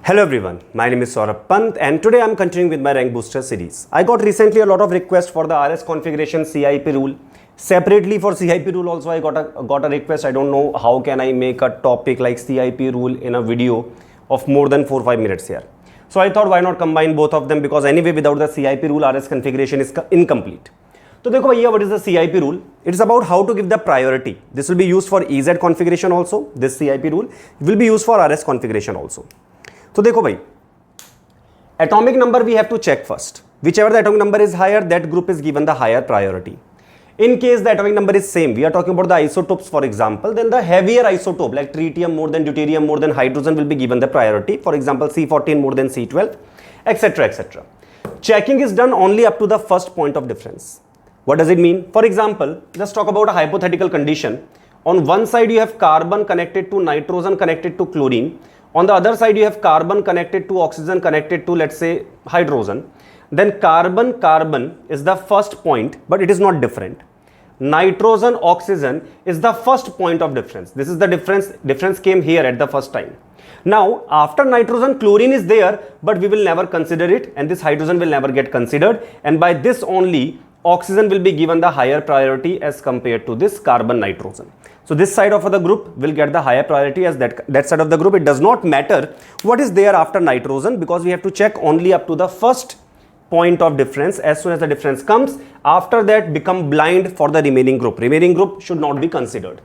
Hello everyone, my name is Saurabh Pant and today I am continuing with my Rank Booster series. I got recently a lot of requests for the RS configuration CIP rule. Separately for CIP rule also I got a request. I don't know how can I make a topic like CIP rule in a video of more than 4-5 minutes here. So I thought why not combine both of them, because anyway without the CIP rule RS configuration is incomplete. So देखो भैया, what is the CIP rule? It is about how to give the priority. This will be used for EZ configuration also. This CIP rule will be used for RS configuration also. तो देखो भाई, atomic number we have to check first. Whichever the atomic number is higher, that group is given the higher priority. In case the atomic number is same, we are talking about the isotopes for example, then the heavier isotope like tritium more than deuterium more than hydrogen will be given the priority. For example, C14 more than C12, etc. etc. Checking is done only up to the first point of difference. What does it mean? For example, let's talk about a hypothetical condition. On one side you have carbon connected to nitrogen connected to chlorine. On the other side you have carbon connected to oxygen connected to, let's say, hydrogen. Then carbon is the first point, but it is not different. Nitrogen oxygen is the first point of difference. This is the difference came here at the first time. Now after nitrogen, chlorine is there, but we will never consider it, and this hydrogen will never get considered, and by this only oxygen will be given the higher priority as compared to this carbon nitrogen. So this side of the group will get the higher priority as that side of the group. It does not matter what is there after nitrogen, because we have to check only up to the first point of difference. As soon as the difference comes, after that become blind for the remaining group. Remaining group should not be considered.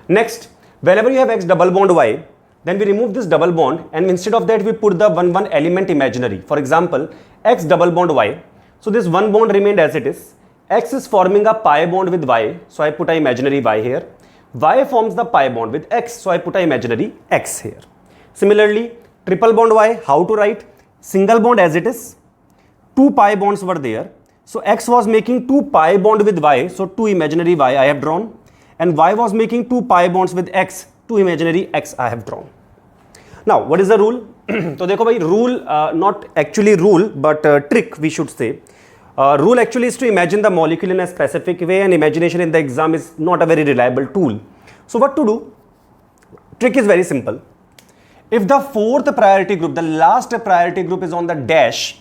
Next, wherever you have X double bond Y, then we remove this double bond, and instead of that we put the one element imaginary. For example, X double bond Y. So this one bond remained as it is. X is forming a pi bond with Y, so I put a imaginary Y here. Y forms the pi bond with X, so I put a imaginary X here. Similarly, triple bond Y, how to write? Single bond as it is. Two pi bonds were there. So X was making 2 pi bond with Y, so 2 imaginary Y I have drawn. And Y was making 2 pi bonds with X, 2 imaginary X I have drawn. Now, what is the rule? So देखो भाई, rule, not actually rule, but trick we should say. Rule actually is to imagine the molecule in a specific way, and imagination in the exam is not a very reliable tool. So what to do? Trick is very simple. If the fourth priority group, the last priority group is on the dash,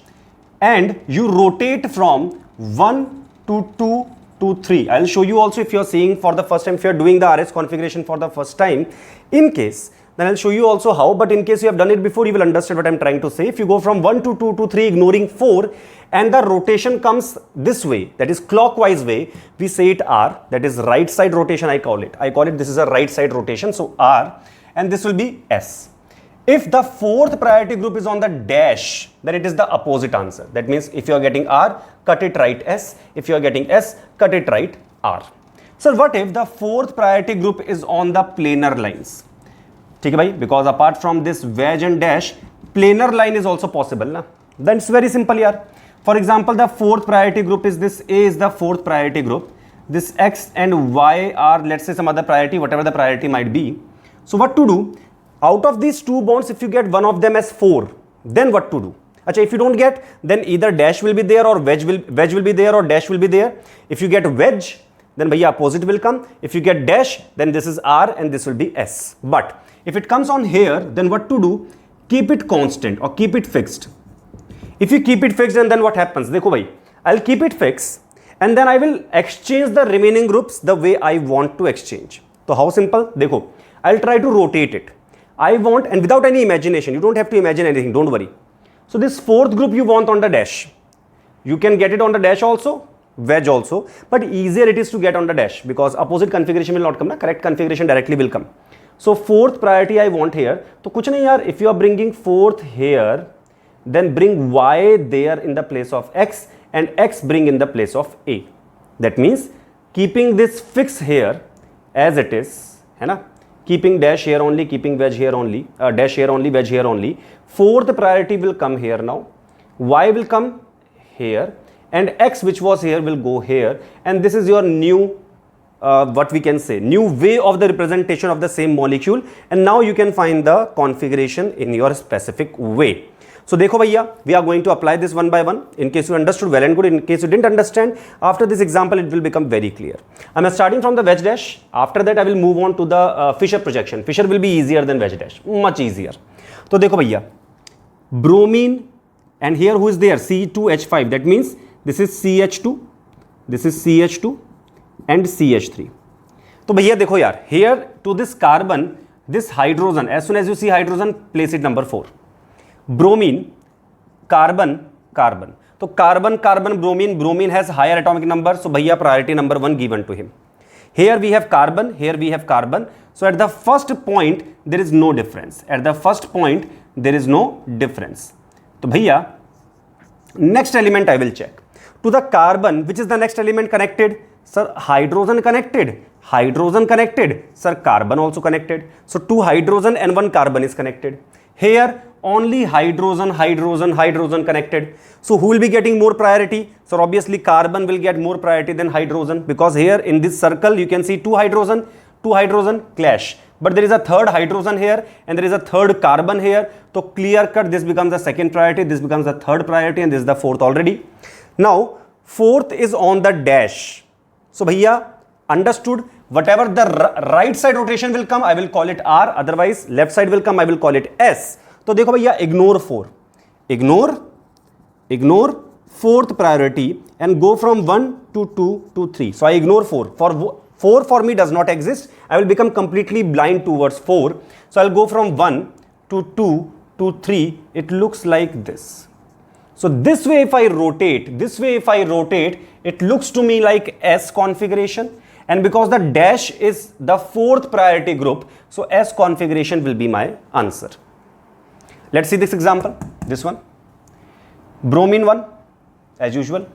and you rotate from 1 to 2 to 3. I'll show you also if you're seeing for the first time, if you're doing the RS configuration for the first time. In case, then I'll show you also how, but in case you have done it before, you will understand what I'm trying to say. If you go from 1 to 2 to 3, ignoring 4, and the rotation comes this way, that is clockwise way, we say it R, that is right side rotation I call it. This is a right side rotation, so R, and this will be S. If the fourth priority group is on the dash, then it is the opposite answer. That means if you are getting R, cut it right S. If you are getting S, cut it right R. So what if the fourth priority group is on the planar lines? ठीक है भाई, because apart from this wedge and dash, planar line is also possible ना? Then it's very simple यार. For example, the fourth priority group is this. A is the fourth priority group. This X and Y are, let's say, some other priority, whatever the priority might be. So what to do? Out of these two bonds, if you get one of them as 4, then what to do? Achha, if you don't get, then either dash will be there or wedge will be there or dash will be there. If you get wedge, then bhaiya opposite will come. If you get dash, then this is R and this will be S. But if it comes on here, then what to do? Keep it constant or keep it fixed. If you keep it fixed, and then what happens? Dekho bhai, I'll keep it fixed and then I will exchange the remaining groups the way I want to exchange. So how simple? Dekho, I'll try to rotate it. I want, and without any imagination, you don't have to imagine anything, don't worry. So this fourth group you want on the dash. You can get it on the dash also, wedge also, but easier it is to get on the dash because opposite configuration will not come, na? Correct configuration directly will come. So fourth priority I want here. So kuch nahi yaar, if you are bringing fourth here, then bring Y there in the place of X and X bring in the place of A. That means keeping this fix here as it is, hai na? Keeping dash here only, keeping wedge here only, dash here only, wedge here only. Fourth priority will come here now. Y will come here and X which was here will go here, and this is your new what we can say, new way of the representation of the same molecule, and now you can find the configuration in your specific way. So देखो भैया, we are going to apply this one by one. In case you understood, well and good. In case you didn't understand, after this example, it will become very clear. I am starting from the wedge dash. After that, I will move on to the Fisher projection. Fisher will be easier than wedge dash, much easier. तो देखो भैया, bromine, and here who is there? C2H5. That means this is CH2, this is CH2 and CH3. तो भैया देखो यार, here to this carbon, this hydrogen, as soon as you see hydrogen, place it number 4. Bromine, carbon, carbon. तो carbon, carbon, bromine, bromine has higher atomic number, so भैया priority number 1 given to him. Here we have carbon, here we have carbon. So at the first point there is no difference. At the first point there is no difference. तो भैया next element I will check. To the carbon, which is the next element connected? Sir, hydrogen connected. Hydrogen connected. Sir, carbon also connected. So 2 hydrogen and 1 carbon is connected. Here only hydrogen, hydrogen, hydrogen connected. So who will be getting more priority? So obviously carbon will get more priority than hydrogen, because here in this circle you can see 2 hydrogen clash. But there is a third hydrogen here and there is a third carbon here. So clear cut, this becomes the second priority, this becomes the third priority, and this is the fourth already. Now fourth is on the dash. So bhaiya, understood? Whatever the right side rotation will come, I will call it R. Otherwise left side will come, I will call it S. तो देखो भैया, ignore 4. Ignore fourth priority and go from 1 to 2 to 3. So I ignore 4. 4 for me does not exist. I will become completely blind towards 4. So I'll go from 1 to 2 to 3. It looks like this. So this way if I rotate, it looks to me like S configuration. And because the dash is the fourth priority group, so S configuration will be my answer. Let's see this example, this one. Bromine 1, as usual.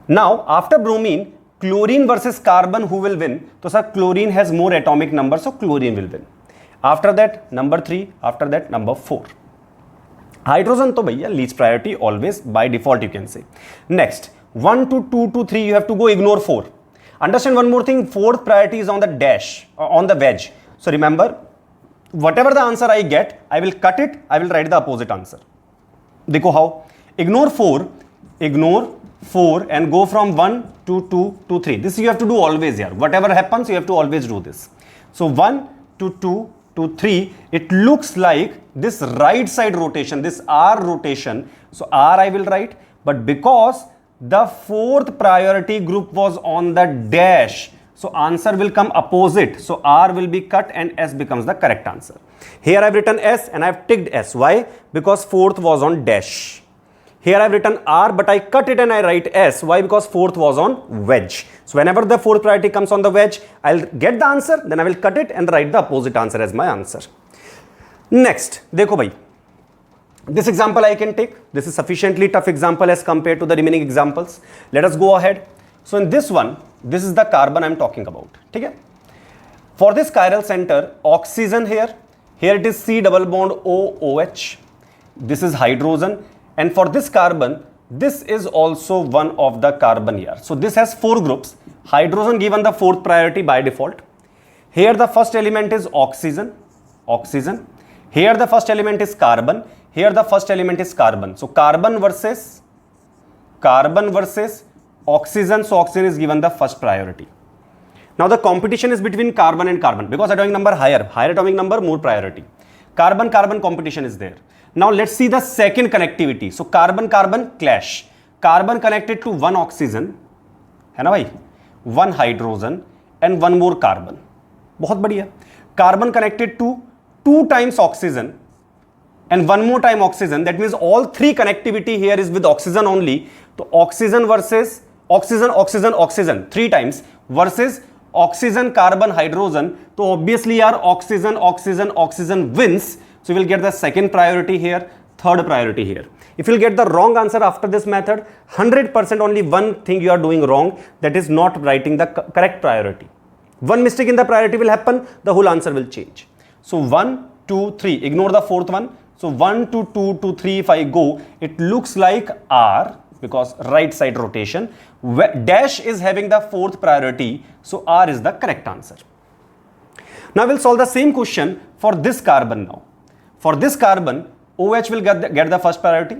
Now, after bromine, chlorine versus carbon, who will win? So, sir, chlorine has more atomic number, so chlorine will win. After that, number 3. After that, number 4. Hydrogen, to bhaiya, least priority always by default, you can say. Next, 1 to 2 to 3, you have to go ignore 4. Understand one more thing, fourth priority is on the dash, on the wedge. So remember, whatever the answer I get, I will cut it, I will write the opposite answer. Dekho how? Ignore 4 and go from 1 to 2 to 3. This you have to do always here. Whatever happens, you have to always do this. So 1 to 2 to 3, it looks like this right side rotation, this R rotation. So R I will write, but because the fourth priority group was on the dash, so answer will come opposite. So R will be cut and S becomes the correct answer. Here I have written S and I have ticked S. Why? Because fourth was on dash. Here I have written R, but I cut it and I write S. Why? Because fourth was on wedge. So whenever the fourth priority comes on the wedge, I'll get the answer, then I will cut it and write the opposite answer as my answer. Next, dekho bhai. This example I can take. This is sufficiently tough example as compared to the remaining examples. Let us go ahead. So in this one, this is the carbon I am talking about. Okay? For this chiral center, oxygen here it is C double bond OOH. This is hydrogen. And for this carbon, this is also one of the carbon here. So this has 4 groups. Hydrogen given the fourth priority by default. Here the first element is oxygen. Here the first element is carbon. Here the first element is carbon. So carbon versus oxygen. So oxygen is given the first priority. Now the competition is between carbon and carbon, because atomic number higher atomic number, more priority. Carbon competition is there. Now let's see the second connectivity. So carbon clash. Carbon connected to 1 oxygen, है ना भाई, 1 hydrogen and 1 more carbon. बहुत बढ़िया. Carbon connected to 2 times oxygen and 1 more time oxygen. That means all 3 connectivity here is with oxygen only. So oxygen versus oxygen 3 times versus oxygen, carbon, hydrogen. So obviously yaar oxygen wins. So you will get the second priority here, third priority here. If you will get the wrong answer after this method, 100% only one thing you are doing wrong, that is not writing the correct priority. One mistake in the priority will happen, the whole answer will change. So 1, 2, 3, ignore the fourth one. So 1 to 2 to 3, if I go, it looks like R, because right side rotation. Dash is having the fourth priority, so R is the correct answer. Now we'll solve the same question for this carbon now. For this carbon, OH will get the first priority,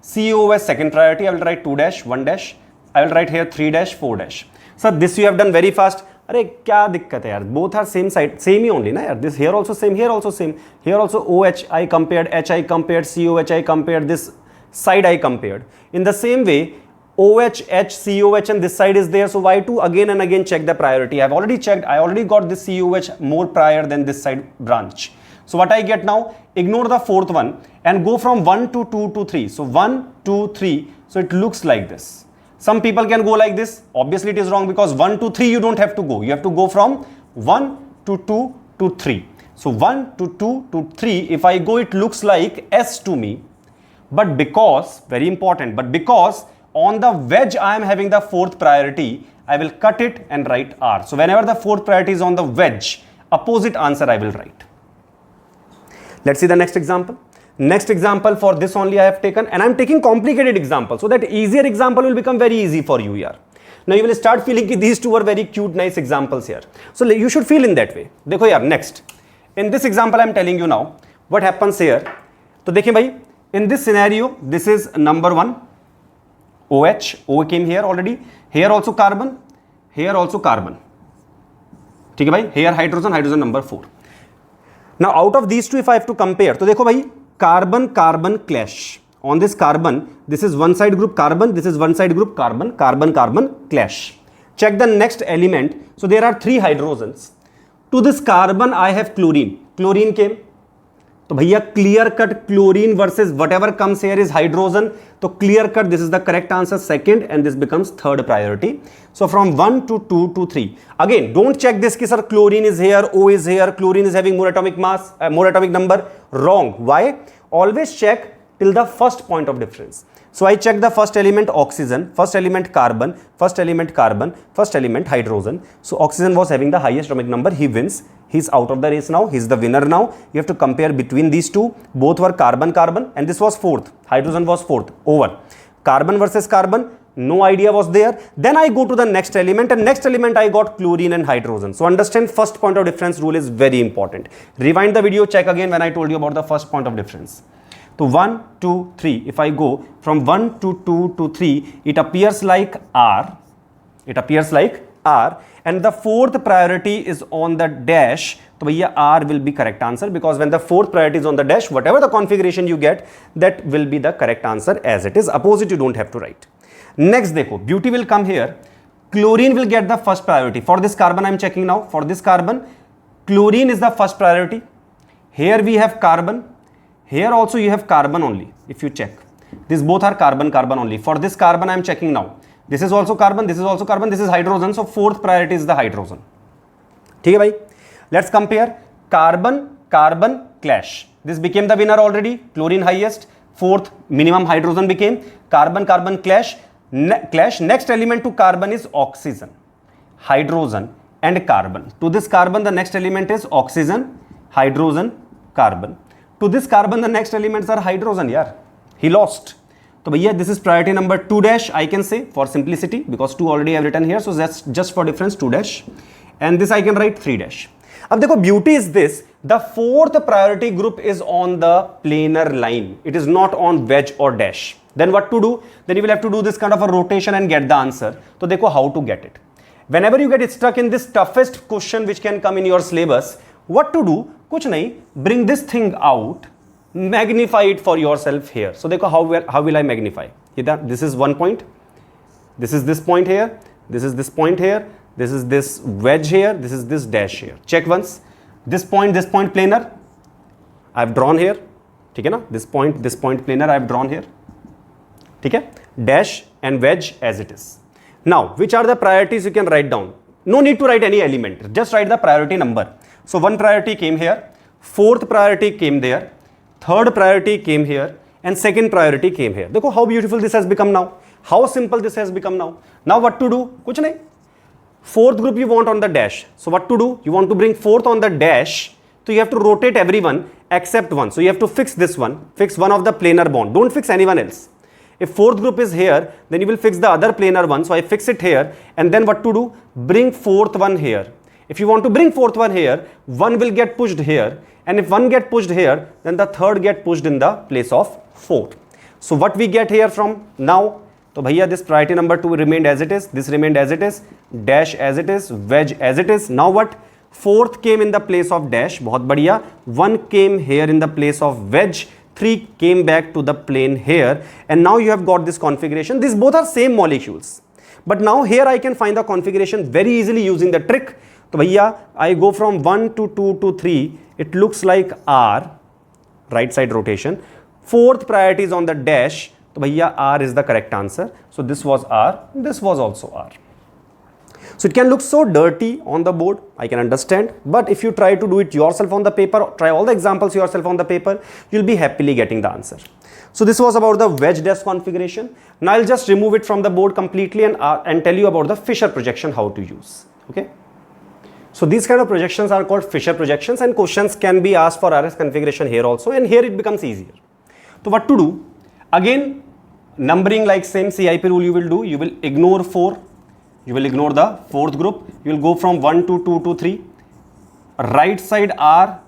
COOH second priority. I will write 2 dash, 1 dash. I will write here 3 dash, 4 dash. So this you have done very fast. अरे क्या दिक्कत है यार, both are same side, same ही only ना यार, this here also same, here also same, here also OH I compared, H I compared, COH I compared, this side I compared. In the same way, OH, H, COH and this side is there, so why to again and again check the priority? I've already checked, I already got this COH more prior than this side branch. So what I get now, ignore the fourth one and go from 1 to 2 to 3. So 1, 2, 3, so it looks like this. Some people can go like this. Obviously it is wrong because 1 to 3 you don't have to go. You have to go from 1 to 2 to 3. So 1 to 2 to 3, if I go, it looks like S to me. But because, very important, but because on the wedge I am having the fourth priority, I will cut it and write R. So whenever the fourth priority is on the wedge, opposite answer I will write. Let's see the next example. Next example, for this only I have taken, and I am taking complicated example so that easier example will become very easy for you here. Now you will start feeling that these two are very cute, nice examples here. So you should feel in that way. देखो यार, next. In this example I am telling you now, what happens here. तो देखिए भाई, in this scenario, this is number 1, OH, O came here already. Here also carbon, here also carbon. ठीक है भाई, here hydrogen, hydrogen number 4. Now out of these two if I have to compare, तो देखो भाई, carbon carbon clash. On this carbon, this is one side group carbon, this is one side group carbon, carbon carbon clash. Check the next element. So there are 3 hydrogens. To this carbon I have chlorine. Chlorine came. तो भैया clear cut chlorine versus whatever comes here is hydrogen. तो clear cut this is the correct answer, second, and this becomes third priority. So from 1 to 2 to 3. Again, don't check this कि sir chlorine is here, O is here, chlorine is having more atomic mass, more atomic number. Wrong. Why? Always check till the first point of difference. So I check the first element oxygen, first element carbon, first element carbon, first element hydrogen. So oxygen was having the highest atomic number, he wins. He's out of the race now, he's the winner now. You have to compare between these two. Both were carbon carbon and this was fourth. Hydrogen was fourth. Over. Carbon versus carbon, no idea was there. Then I go to the next element, and next element I got chlorine and hydrogen. So understand, first point of difference rule is very important. Rewind the video, check again when I told you about the first point of difference. So 1, 2, 3, if I go from 1 to 2 to 3, it appears like R. It appears like R. And the fourth priority is on the dash. So R will be correct answer, because when the fourth priority is on the dash, whatever the configuration you get, that will be the correct answer as it is. Opposite you don't have to write. Next, dekho, beauty will come here. Chlorine will get the first priority. For this carbon I am checking now. For this carbon, chlorine is the first priority. Here we have carbon. Here also you have carbon only, if you check. These both are carbon, carbon only. For this carbon I am checking now. This is also carbon, this is also carbon, this is hydrogen. So fourth priority is the hydrogen. ठीक है भाई? Let's compare carbon, carbon clash. This became the winner already. Chlorine highest. Fourth minimum hydrogen became. Carbon, carbon clash. Clash. Next element to carbon is oxygen, hydrogen and carbon. To this carbon the next element is oxygen, hydrogen, carbon. To this carbon the next elements are hydrogen. Yeah, he lost. So भैया this is priority number 2 dash, I can say for simplicity, because 2 already I have written here, so that's just for difference 2 dash, and this I can write 3 dash. अब देखो beauty is this, the fourth priority group is on the planar line, it is not on wedge or dash. Then what to do? Then you will have to do this kind of a rotation and get the answer. So देखो how to get it. Whenever you get stuck in this toughest question which can come in your syllabus, what to do? कुछ नहीं, bring this thing out, magnify it for yourself here. So देखो how will I magnify? This is one point, this is this point here, this is this point here, this is this wedge here, this is this dash here. Check once. This point planar I have drawn here. ठीक है ना? This point planar I have drawn here. ठीक है? Dash and wedge as it is. Now which are the priorities you can write down? No need to write any element, just write the priority number. So one priority came here, fourth priority came there, third priority came here, and second priority came here. देखो how beautiful this has become now. How simple this has become now. Now what to do? कुछ नहीं. Fourth group you want on the dash. So what to do? You want to bring fourth on the dash. So you have to rotate everyone except one. So you have to fix this one. Fix one of the planar bond. Don't fix anyone else. If fourth group is here, then you will fix the other planar one. So I fix it here. And then what to do? Bring fourth one here. If you want to bring fourth one here, one will get pushed here. And if one get pushed here, then the third get pushed in the place of fourth. So what we get here from now? तो भैया this priority number 2 remained as it is, this remained as it is, dash as it is, wedge as it is. Now what? Fourth came in the place of dash, बहुत बढ़िया. 1 came here in the place of wedge, 3 came back to the plane here, and now you have got this configuration. These both are same molecules, but now here I can find the configuration very easily using the trick. तो भैया I go from 1 to 2 to 3, it looks like R, right side rotation. Fourth priority is on the dash, तो भैया R is the correct answer. So this was R, this was also R. So it can look so dirty on the board, I can understand, but if you try to do it yourself on the paper, try all the examples yourself on the paper, you'll be happily getting the answer. So this was about the wedge dash configuration. Now I'll just remove it from the board completely and tell you about the Fisher projection, how to use. Okay. So these kind of projections are called Fisher projections, and questions can be asked for RS configuration here also, and here it becomes easier. So what to do? Again, numbering like same CIP rule you will do. You will ignore 4. You will ignore the fourth group. You will go from 1 to 2 to 3. Right side R,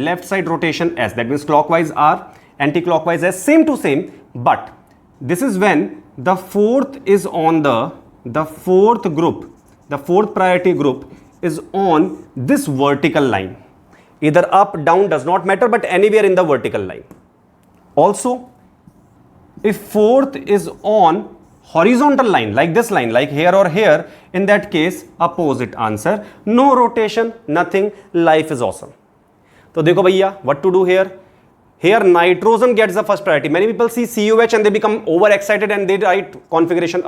left side rotation S. That means clockwise R, anti-clockwise S. Same to same. But this is when the fourth is on the fourth group. The fourth priority group is on this vertical line. Either up, down, does not matter, but anywhere in the vertical line. Also, if fourth is on horizontal line, like this line, like here or here, in that case opposite answer. No rotation, nothing, life is awesome. तो देखो भैया, what to do here? Here nitrogen gets the first priority. Many people see COH and they become overexcited and they write configuration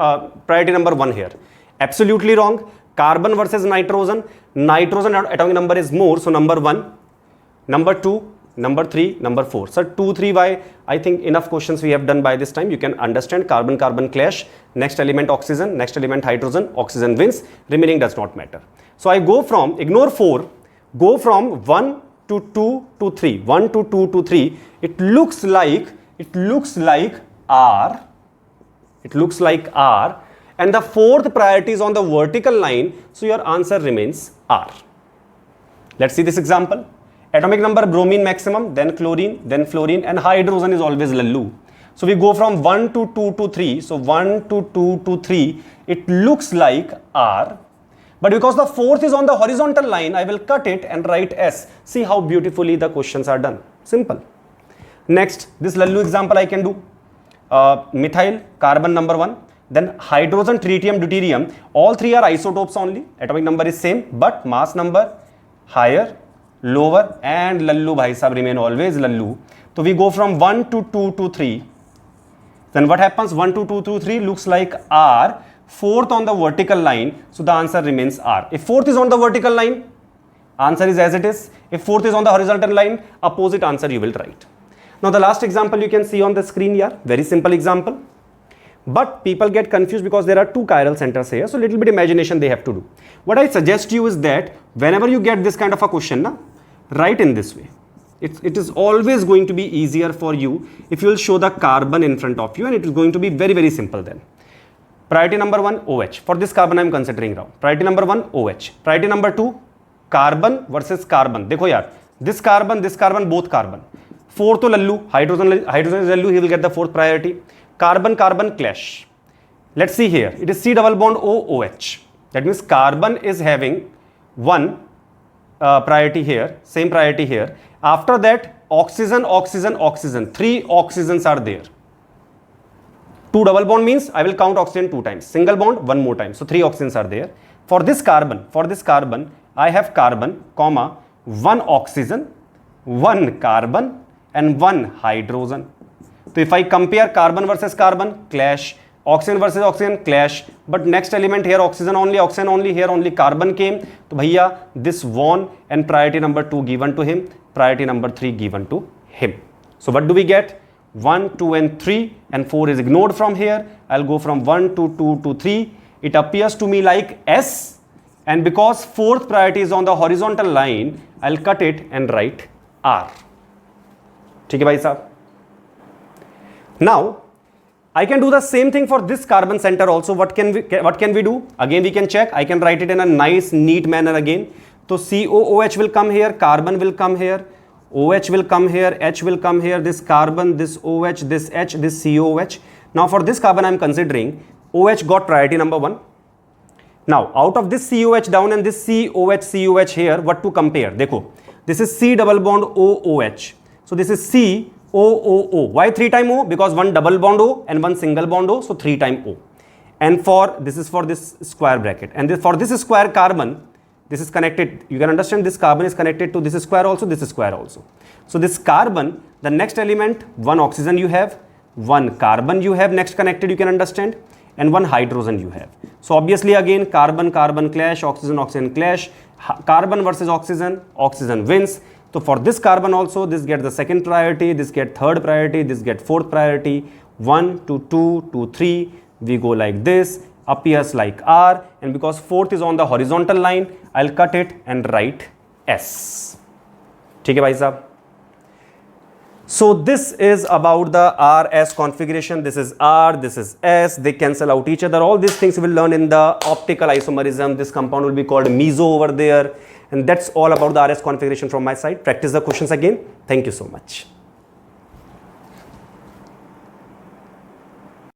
priority number 1 here. Absolutely wrong. Carbon versus nitrogen. Nitrogen atomic number is more, so number 1, number 2, number 3, number 4. So 2, 3, why? I think enough questions we have done by this time. You can understand carbon-carbon clash. Next element oxygen, next element hydrogen, oxygen wins. Remaining does not matter. So I go from, ignore 4, go from 1 to 2 to 3. 1 to 2 to 3. It looks like R. It looks like R. And the fourth priority is on the vertical line. So your answer remains R. Let's see this example. Atomic number bromine maximum, then chlorine, then fluorine, and hydrogen is always lallu. So we go from 1 to 2 to 3. So 1 to 2 to 3, it looks like R. But because the fourth is on the horizontal line, I will cut it and write S. See how beautifully the questions are done. Simple. Next, this lallu example I can do. Methyl, carbon number 1. Then hydrogen, tritium, deuterium. All three are isotopes only. Atomic number is same, but mass number higher, lower, and lallu bhai sab remain always lallu. So we go from 1 to 2 to 3. Then what happens? 1 to 2 to 3 looks like R. Fourth on the vertical line. So the answer remains R. If fourth is on the vertical line, answer is as it is. If fourth is on the horizontal line, opposite answer you will write. Now the last example you can see on the screen here. Very simple example. But people get confused because there are two chiral centers here. So little bit imagination they have to do. What I suggest you is that whenever you get this kind of a question, write in this way. It is always going to be easier for you if you will show the carbon in front of you, and it is going to be very, very simple then. Priority number 1, OH. For this carbon I am considering now. Priority number 1, OH. Priority number 2, carbon versus carbon. देखो यार, this carbon, both carbon. Fourth to lallu, hydrogen is lallu, he will get the fourth priority. Carbon-carbon clash. Let's see here. It is C double bond OOH. That means carbon is having one priority here, same priority here. After that, oxygen, oxygen, oxygen. 3 oxygens are there. 2 double bond means I will count oxygen 2 times. Single bond 1 more time. So 3 oxygens are there. For this carbon, I have carbon, comma, 1 oxygen, 1 carbon, and 1 hydrogen. So if I compare carbon versus carbon, clash. Oxygen versus oxygen, clash. But next element here, oxygen only, here only carbon came. So bhaiya, this won, and priority number 2 given to him, priority number 3 given to him. So what do we get? 1, 2, and 3, and 4 is ignored from here. I'll go from 1 to 2 to 3. It appears to me like S, and because fourth priority is on the horizontal line, I'll cut it and write R. ठीक है भाई साहब? Now, I can do the same thing for this carbon center also. What can we do? Again, we can check. I can write it in a nice, neat manner again. So COOH will come here, carbon will come here, OH will come here, H will come here, this carbon, this OH, this H, this COOH. Now for this carbon I am considering OH got priority number 1. Now out of this COH down and this COH here, what to compare? देखो, this is C double bond OOH. So this is COOO. Why 3 time O? Because one double bond O and one single bond O, so 3 time O. And for this is for this square bracket, and this, for this square carbon, this is connected. You can understand this carbon is connected to this square also, this square also. So this carbon, the next element, one oxygen you have, one carbon you have next connected, you can understand, and one hydrogen you have. So obviously again carbon carbon clash, oxygen oxygen clash, carbon versus oxygen, oxygen wins. So for this carbon also, this gets the second priority, this get third priority, this get fourth priority. 1 to 2 to 3, we go like this, appears like R, and because fourth is on the horizontal line, I'll cut it and write S. ठीक है भाई साहब? So this is about the RS configuration. This is R, this is S. They cancel out each other. All these things we will learn in the optical isomerism. This compound will be called meso over there. And that's all about the RS configuration from my side. Practice the questions again. Thank you so much.